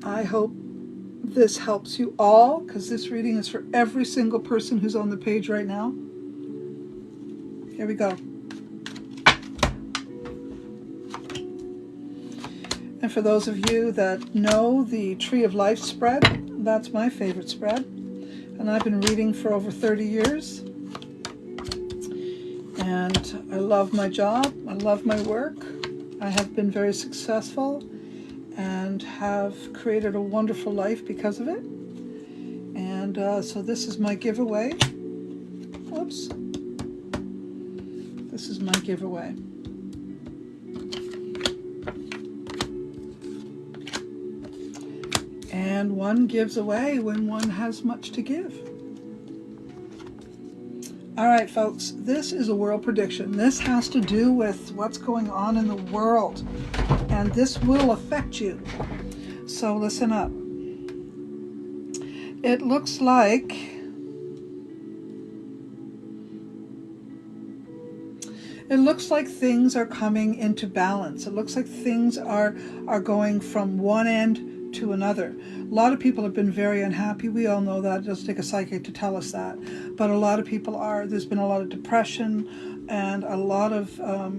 I hope this helps you all, because this reading is for every single person who's on the page right now. Here we go. And for those of you that know the Tree of Life spread, that's my favorite spread. And I've been reading for over 30 years. And I love my job. I love my work. I have been very successful and have created a wonderful life because of it. And so this is my giveaway. Whoops. This is my giveaway. And one gives away when one has much to give. All right, folks, this is a world prediction. This has to do with what's going on in the world, and this will affect you. So listen up. It looks like things are coming into balance. It looks like things are going from one end to another. A lot of people have been very unhappy. We all know that. It doesn't take a psychic to tell us that. But a lot of people are. There's been a lot of depression and a lot of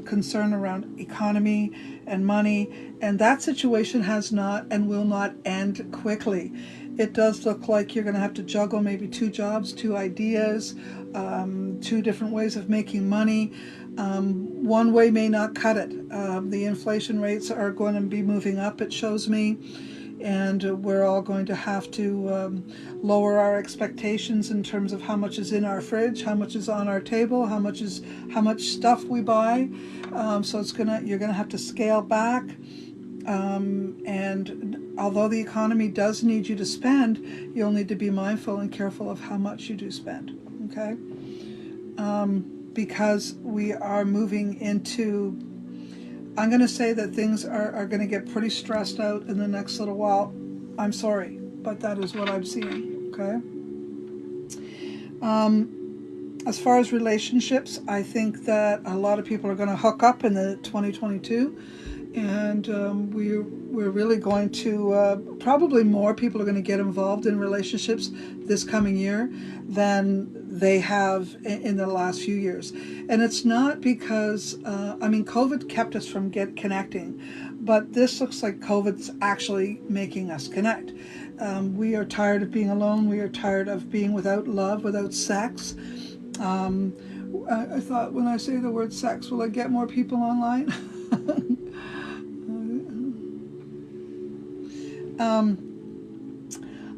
concern around economy and money. And that situation has not and will not end quickly. It does look like you're going to have to juggle maybe 2 jobs, 2 ideas, 2 different ways of making money. One way may not cut it. The inflation rates are going to be moving up, it shows me. And we're all going to have to lower our expectations in terms of how much is in our fridge, how much is on our table, how much stuff we buy. So you're gonna have to scale back. And although the economy does need you to spend, you'll need to be mindful and careful of how much you do spend. Okay, because we are moving into. I'm going to say that things are going to get pretty stressed out in the next little while. I'm sorry, but that is what I'm seeing, okay? As far as relationships, I think that a lot of people are going to hook up in the 2022, and we're really going to, probably more people are going to get involved in relationships this coming year than they have in the last few years. And it's not because, COVID kept us from connecting, but this looks like COVID's actually making us connect. We are tired of being alone. We are tired of being without love, without sex. I thought, when I say the word sex, will I get more people online?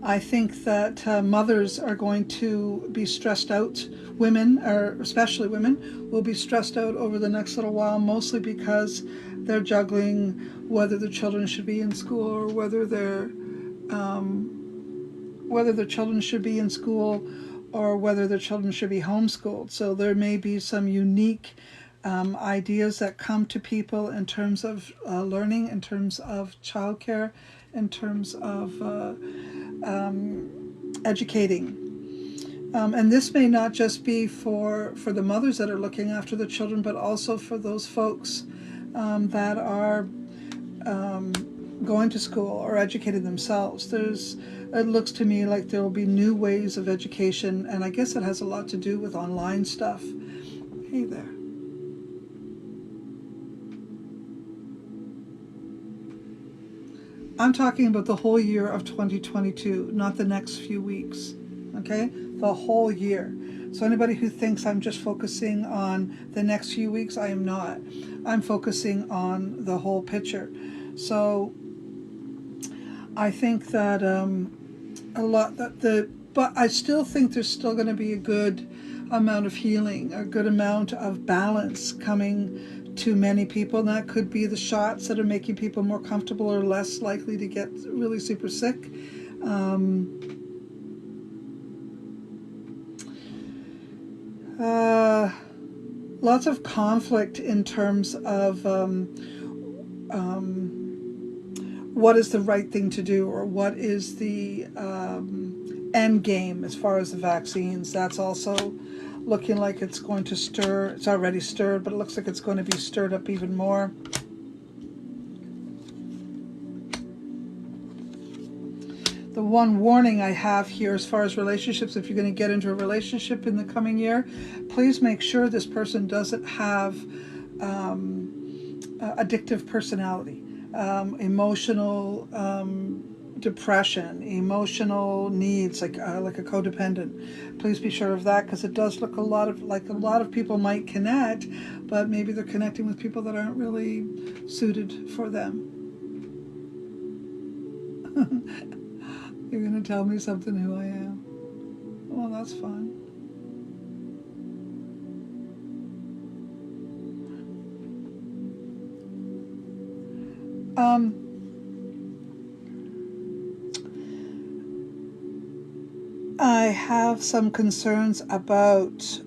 I think that mothers are going to be stressed out. Women, or especially women, will be stressed out over the next little while, mostly because they're juggling whether their children should be in school or whether their children should be in school or whether their children should be homeschooled. So there may be some unique ideas that come to people in terms of learning, in terms of childcare, in terms of educating. And this may not just be for the mothers that are looking after the children, but also for those folks that are going to school or educating themselves. It looks to me like there will be new ways of education, and I guess it has a lot to do with online stuff. Hey there. I'm talking about the whole year of 2022, not the next few weeks, okay? The whole year. So anybody who thinks I'm just focusing on the next few weeks, I am not. I'm focusing on the whole picture. So I think that but I still think there's still going to be a good amount of healing, a good amount of balance coming to many people, and that could be the shots that are making people more comfortable or less likely to get really super sick. Lots of conflict in terms of what is the right thing to do, or what is the end game as far as the vaccines. That's also looking like it's going to stir. It's already stirred, but it looks like it's going to be stirred up even more. The one warning I have here as far as relationships, if you're going to get into a relationship in the coming year, please make sure this person doesn't have addictive personality, emotional depression, emotional needs, like a codependent. Please be sure of that, because it does look like a lot of people might connect, but maybe they're connecting with people that aren't really suited for them. You're going to tell me something who I am. Well, that's fun. I have some concerns about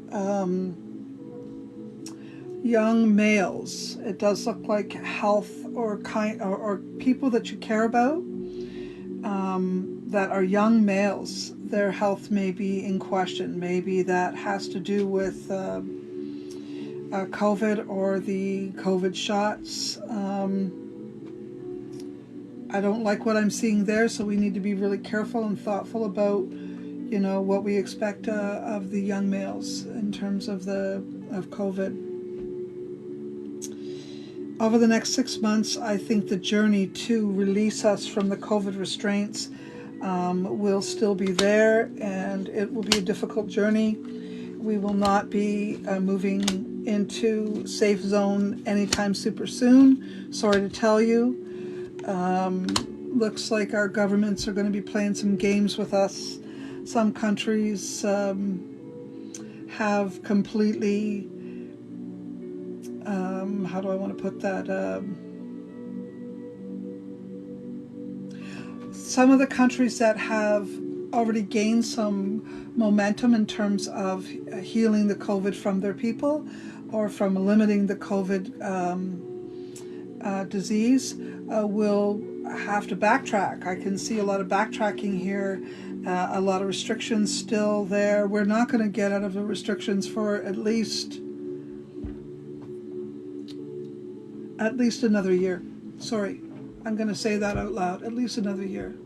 young males. It does look like health or people that you care about that are young males. Their health may be in question. Maybe that has to do with COVID or the COVID shots. I don't like what I'm seeing there, so we need to be really careful and thoughtful about, what we expect of the young males in terms of COVID. Over the next 6 months, I think the journey to release us from the COVID restraints will still be there, and it will be a difficult journey. We will not be moving into safe zone anytime super soon. Sorry to tell you. Looks like our governments are going to be playing some games with us. Some countries have completely, how do I want to put that? Some of the countries that have already gained some momentum in terms of healing the COVID from their people, or from limiting the COVID disease, will have to backtrack. I can see a lot of backtracking here, a lot of restrictions still there. We're not going to get out of the restrictions for at least another year. Sorry, I'm going to say that out loud. At least another year.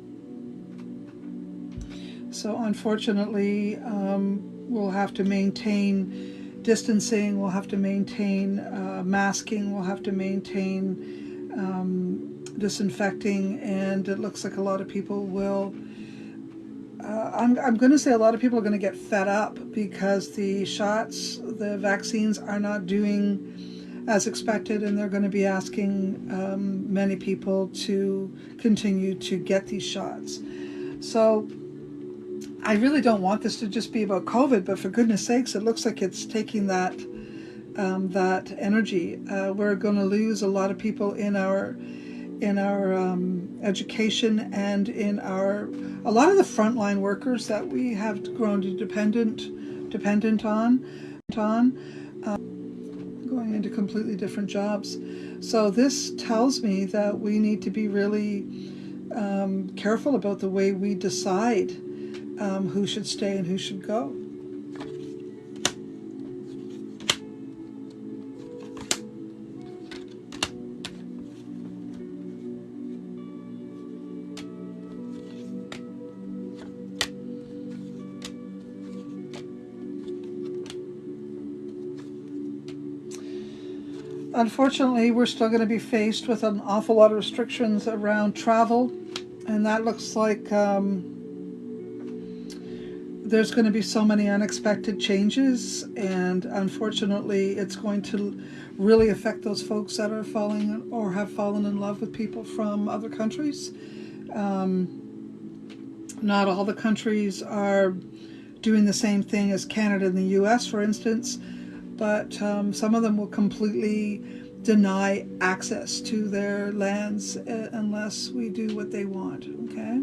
So unfortunately, we'll have to maintain distancing, we'll have to maintain masking, we'll have to maintain disinfecting, and it looks like a lot of people will, I'm going to say a lot of people are going to get fed up because the vaccines are not doing as expected, and they're going to be asking many people to continue to get these shots. So I really don't want this to just be about COVID, but for goodness sakes, it looks like it's taking that energy. We're going to lose a lot of people in our education, and in a lot of the frontline workers that we have grown to dependent on, going into completely different jobs. So this tells me that we need to be really careful about the way we decide who should stay and who should go. Unfortunately, we're still going to be faced with an awful lot of restrictions around travel, and that looks like there's going to be so many unexpected changes, and unfortunately it's going to really affect those folks that are falling or have fallen in love with people from other countries. Not all the countries are doing the same thing as Canada and the US, for instance, but some of them will completely deny access to their lands unless we do what they want, okay?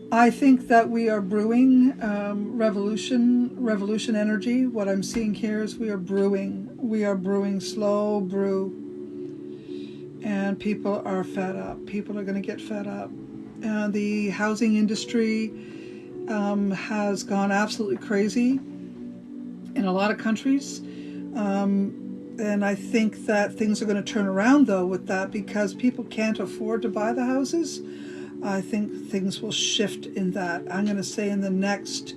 I think that we are brewing revolution energy. What I'm seeing here is we are brewing slow brew, and people are fed up. People are going to get fed up. The housing industry has gone absolutely crazy, in a lot of countries. And I think that things are going to turn around, though, with that, because people can't afford to buy the houses. I think things will shift in that. I'm going to say in the next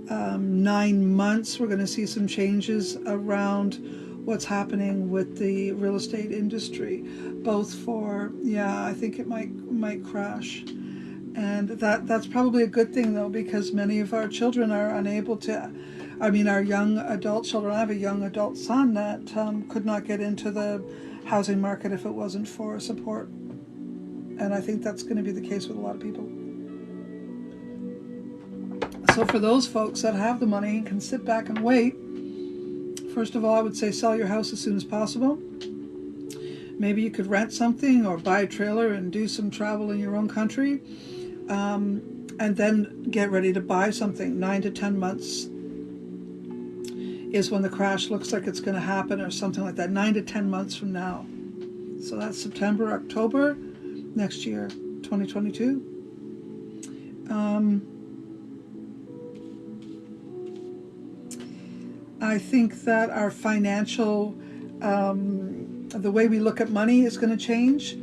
9 months, we're going to see some changes around what's happening with the real estate industry, both for, I think it might crash. And that's probably a good thing, though, because many of our children are unable to, our young adult children. I have a young adult son that could not get into the housing market if it wasn't for support. And I think that's going to be the case with a lot of people. So for those folks that have the money and can sit back and wait, first of all, I would say sell your house as soon as possible. Maybe you could rent something or buy a trailer and do some travel in your own country. And then get ready to buy something. 9 to 10 months is when the crash looks like it's going to happen, or something like that. 9 to 10 months from now. So that's September, October next year, 2022. I think that our financial, the way we look at money is going to change.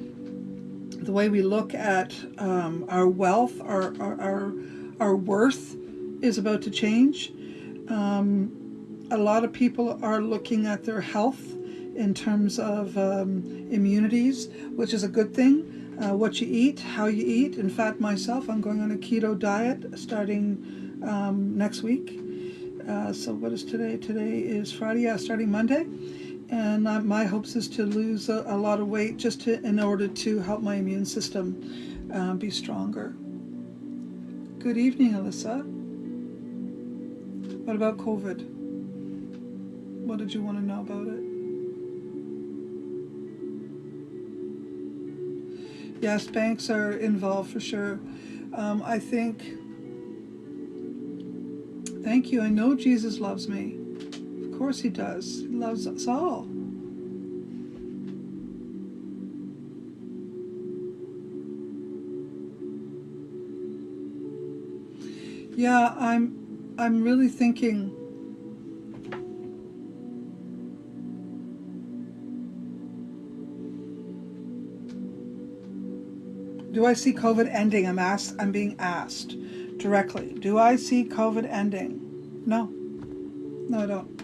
The way we look at our wealth, our worth is about to change. A lot of people are looking at their health in terms of immunities, which is a good thing. What you eat, how you eat. In fact, myself, I'm going on a keto diet starting next week. So what is today? Today is Friday, starting Monday. And my hopes is to lose a lot of weight just in order to help my immune system be stronger. Good evening, Alyssa. What about COVID? What did you want to know about it? Yes, banks are involved for sure. I think, thank you. I know Jesus loves me. Of course he does. He loves us all. Yeah, I'm really thinking. Do I see COVID ending? I'm being asked directly. Do I see COVID ending? No. No, I don't.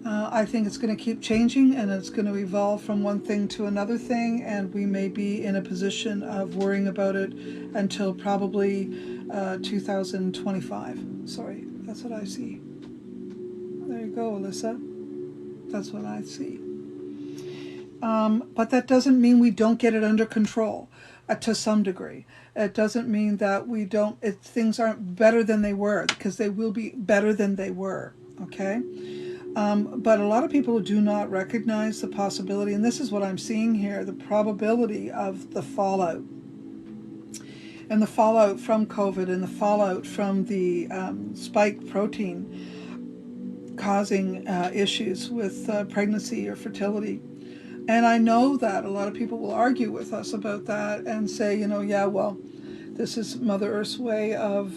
I think it's going to keep changing, and it's going to evolve from one thing to another thing, and we may be in a position of worrying about it until probably 2025. Sorry, that's what I see. There you go, Alyssa. That's what I see. But that doesn't mean we don't get it under control to some degree. It doesn't mean that we don't, things aren't better than they were, because they will be better than they were, okay? But a lot of people do not recognize the possibility, and this is what I'm seeing here, the probability of the fallout. And the fallout from COVID and the fallout from the spike protein causing issues with pregnancy or fertility. And I know that a lot of people will argue with us about that and say, yeah, well, this is Mother Earth's way of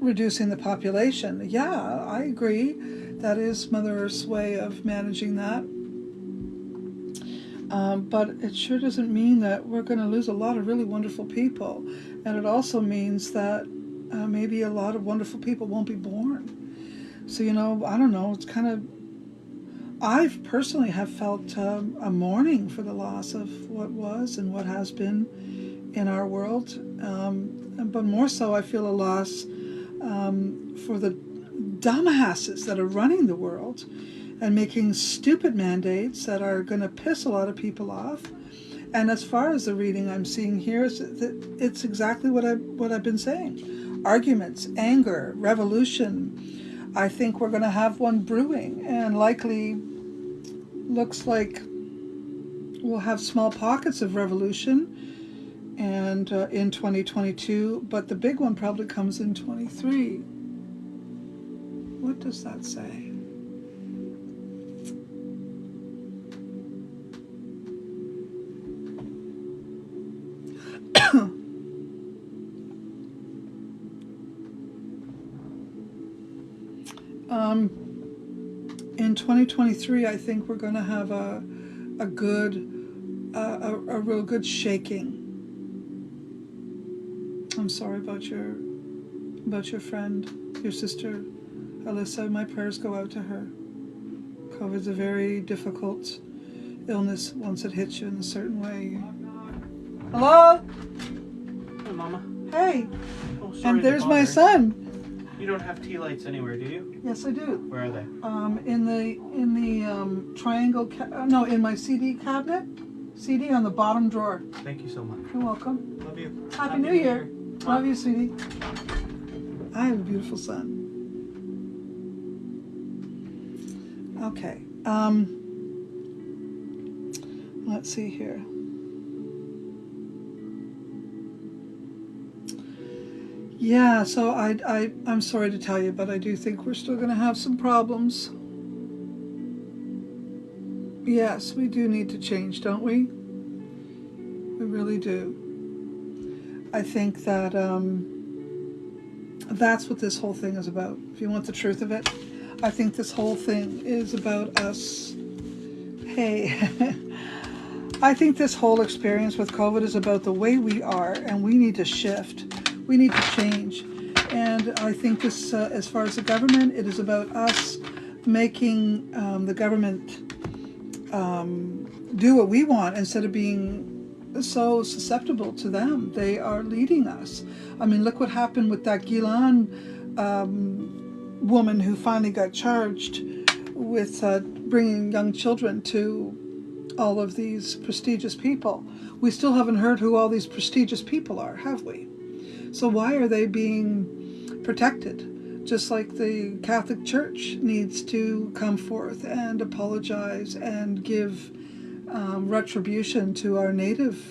reducing the population. Yeah, I agree. That is Mother Earth's way of managing that. But it sure doesn't mean that we're going to lose a lot of really wonderful people. And it also means that maybe a lot of wonderful people won't be born. So, I don't know, it's kind of, I personally have felt a mourning for the loss of what was and what has been in our world. But more so, I feel a loss for the dumbasses that are running the world and making stupid mandates that are going to piss a lot of people off. And as far as the reading I'm seeing here, it's exactly what I've been saying. Arguments, anger, revolution. I think we're going to have one brewing, and likely looks like we'll have small pockets of revolution and in 2022, but the big one probably comes in 23. What does that say? In 2023, I think we're going to have a real good shaking. I'm sorry about your friend, your sister, Alyssa. My prayers go out to her. COVID's a very difficult illness once it hits you in a certain way. Hello? Hey, Mama. Hey. Oh, sorry and to there's bother. my son. You don't have tea lights anywhere, do you? Yes, I do. Where are they? In the triangle. No, in my CD cabinet. CD on the bottom drawer. Thank you so much. You're welcome. Love you. Happy New Year. Love you, sweetie. I have a beautiful son. Okay. Let's see here. Yeah, so I'm sorry to tell you, but I do think we're still going to have some problems. Yes, we do need to change, don't we? We really do. I think that that's what this whole thing is about. If you want the truth of it, I think this whole thing is about us. Hey, I think this whole experience with COVID is about the way we are, and we need to shift. We need to change. And I think this, as far as the government, it is about us making the government do what we want instead of being so susceptible to them. They are leading us. I mean, look what happened with that Gilan woman who finally got charged with bringing young children to all of these prestigious people. We still haven't heard who all these prestigious people are, have we? So why are they being protected? Just like the Catholic Church needs to come forth and apologize and give retribution to our native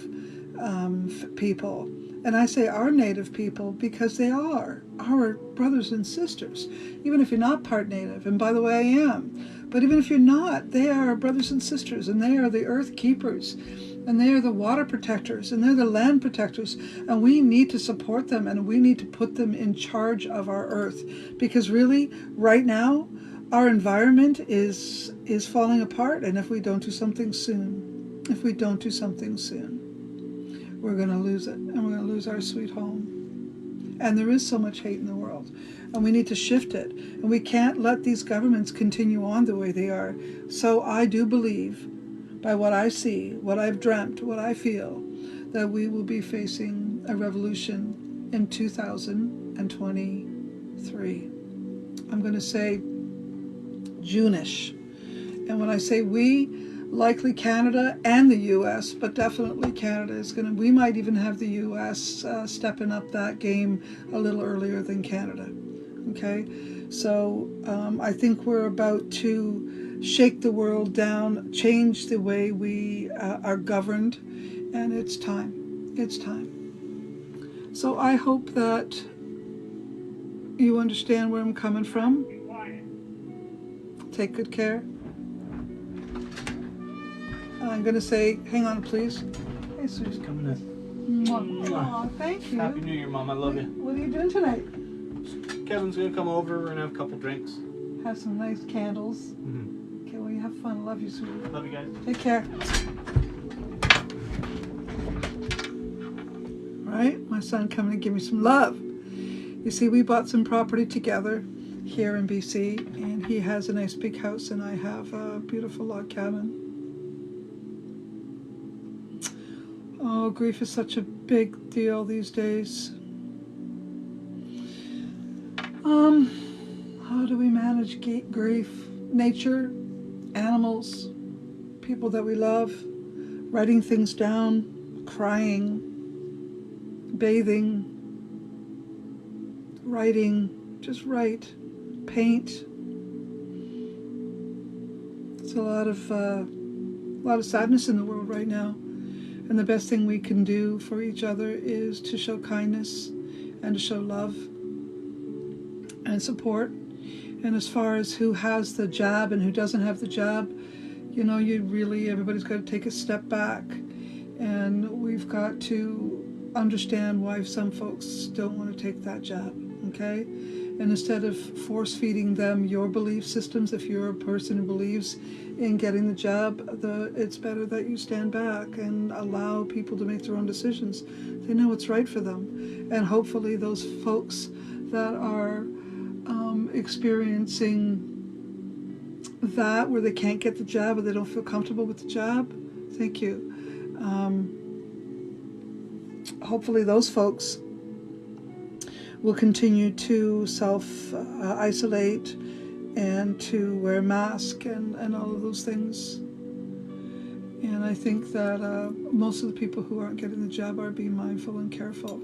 people. And I say our native people because they are our brothers and sisters, even if you're not part native. And by the way, I am. But even if you're not, they are our brothers and sisters, and they are the earth keepers, and they are the water protectors, and they're the land protectors. And we need to support them, and we need to put them in charge of our earth. Because really, right now, our environment is falling apart. And if we don't do something soon, we're going to lose it, and we're going to lose our sweet home. And there is so much hate in the world, and we need to shift it. And we can't let these governments continue on the way they are. So I do believe, by what I see, what I've dreamt, what I feel, that we will be facing a revolution in 2023. I'm going to say June-ish. And when I say we, likely Canada and the U.S., but definitely Canada is going to, we might even have the U.S. Stepping up that game a little earlier than Canada. Okay? So I think we're about to shake the world down, change the way we are governed, and it's time. It's time. So I hope that you understand where I'm coming from. Take good care. I'm going to say, hang on, please. Hey, Susie. Just coming in. Aw, thank you. Happy New Year, Mom. I love you. What are you doing tonight? Kevin's going to come over. We're going to have a couple drinks. Have some nice candles. Mm-hmm. Okay, well, you have fun. Love you, sweetie. Love you guys. Take care. All right, my son coming to give me some love. You see, we bought some property together here in BC, and he has a nice big house, and I have a beautiful log cabin. Oh, grief is such a big deal these days. How do we manage grief? Nature, animals, people that we love, writing things down, crying, bathing, writing, just write, paint. It's a lot of sadness in the world right now. And the best thing we can do for each other is to show kindness and to show love and support. And as far as who has the jab and who doesn't have the jab, you know, everybody's got to take a step back. And we've got to understand why some folks don't want to take that jab, okay? And instead of force feeding them your belief systems, if you're a person who believes in getting the jab, it's better that you stand back and allow people to make their own decisions. They know what's right for them. And hopefully those folks that are experiencing that, where they can't get the jab or they don't feel comfortable with the jab, thank you. Hopefully those folks will continue to self-isolate and to wear a mask and all of those things. And I think that most of the people who aren't getting the jab are being mindful and careful.